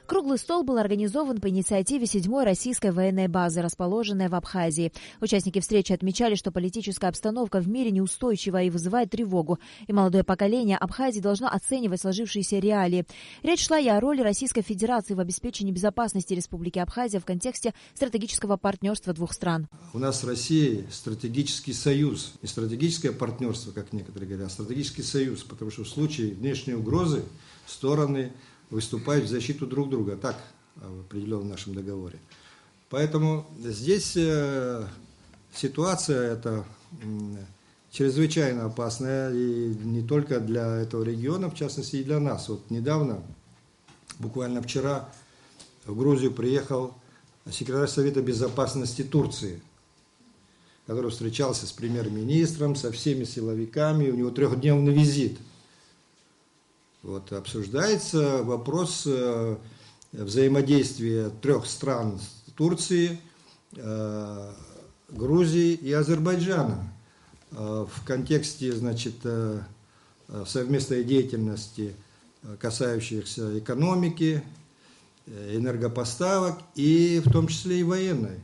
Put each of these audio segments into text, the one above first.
Круглый стол был организован по инициативе 7-й российской военной базы, расположенной в Абхазии. Участники встречи отмечали, что политическая обстановка в мире неустойчива и вызывает тревогу. И молодое поколение Абхазии должно оценивать сложившиеся реалии. Речь шла и о роли Российской Федерации в обеспечении безопасности Республики Абхазия в контексте стратегического партнерства двух стран. У нас с Россией стратегический союз. Не стратегическое партнерство, как некоторые говорят, а стратегический союз. Потому что в случае внешней угрозы стороны выступают в защиту друг друга, так определено в нашем договоре. Поэтому здесь ситуация эта чрезвычайно опасная, и не только для этого региона, в частности и для нас. Вот недавно, буквально вчера, в Грузию приехал секретарь Совета Безопасности Турции, который встречался с премьер-министром, со всеми силовиками, у него 3-дневный визит. Вот, обсуждается вопрос взаимодействия 3 стран Турции, Грузии и Азербайджана в контексте, значит, совместной деятельности, касающихся экономики, энергопоставок и в том числе и военной.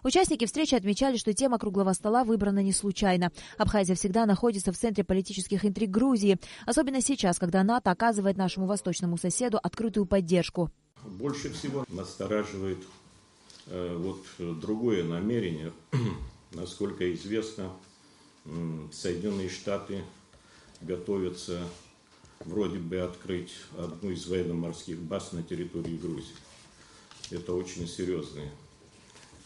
Участники встречи отмечали, что тема круглого стола выбрана не случайно. Абхазия всегда находится в центре политических интриг Грузии, особенно сейчас, когда НАТО оказывает нашему восточному соседу открытую поддержку. Больше всего настораживает другое намерение. Насколько известно, Соединенные Штаты готовятся вроде бы открыть одну из военно-морских баз на территории Грузии. Это очень серьезный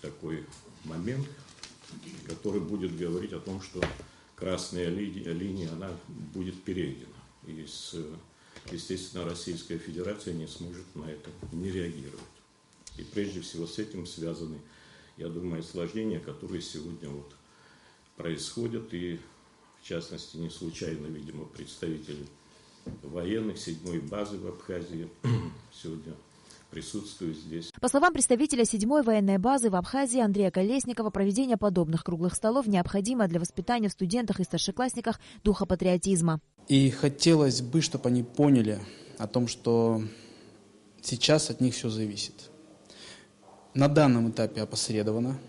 такой момент, который будет говорить о том, что красная линия она будет перейдена. И, естественно, Российская Федерация не сможет на это не реагировать. И прежде всего с этим связаны, я думаю, осложнения, которые сегодня вот происходят. И, в частности, не случайно, видимо, представители военных 7-й базы в Абхазии сегодня присутствует здесь. По словам представителя 7-й военной базы в Абхазии Андрея Колесникова, проведение подобных круглых столов необходимо для воспитания в студентах и старшеклассниках духа патриотизма. И хотелось бы, чтобы они поняли о том, что сейчас от них все зависит. На данном этапе опосредованно,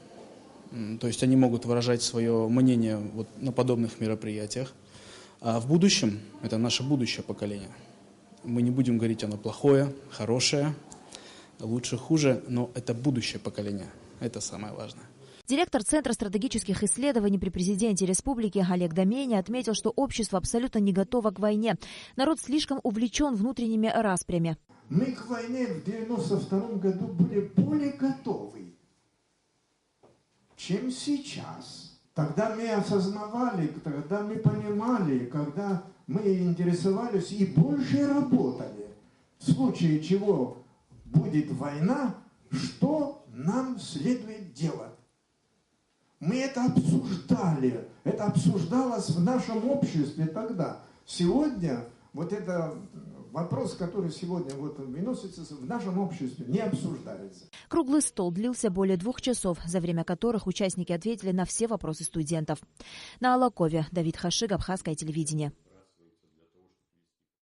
то есть они могут выражать свое мнение вот на подобных мероприятиях. А в будущем, это наше будущее поколение, мы не будем говорить, оно плохое, хорошее, лучше, хуже, но это будущее поколение. Это самое важное. Директор Центра стратегических исследований при президенте республики Олег Домени отметил, что общество абсолютно не готово к войне. Народ слишком увлечен внутренними распрями. Мы к войне в 1992 году были более готовы, чем сейчас. Тогда мы осознавали, тогда мы понимали, когда мы интересовались и больше работали. В случае чего будет война, что нам следует делать? Мы это обсуждали, это обсуждалось в нашем обществе тогда. Сегодня вот это вопрос, который сегодня вот выносится в нашем обществе, не обсуждается. Круглый стол длился более 2 часов, за время которых участники ответили на все вопросы студентов. На Алакове Давид Хашиг, Абхазское телевидение.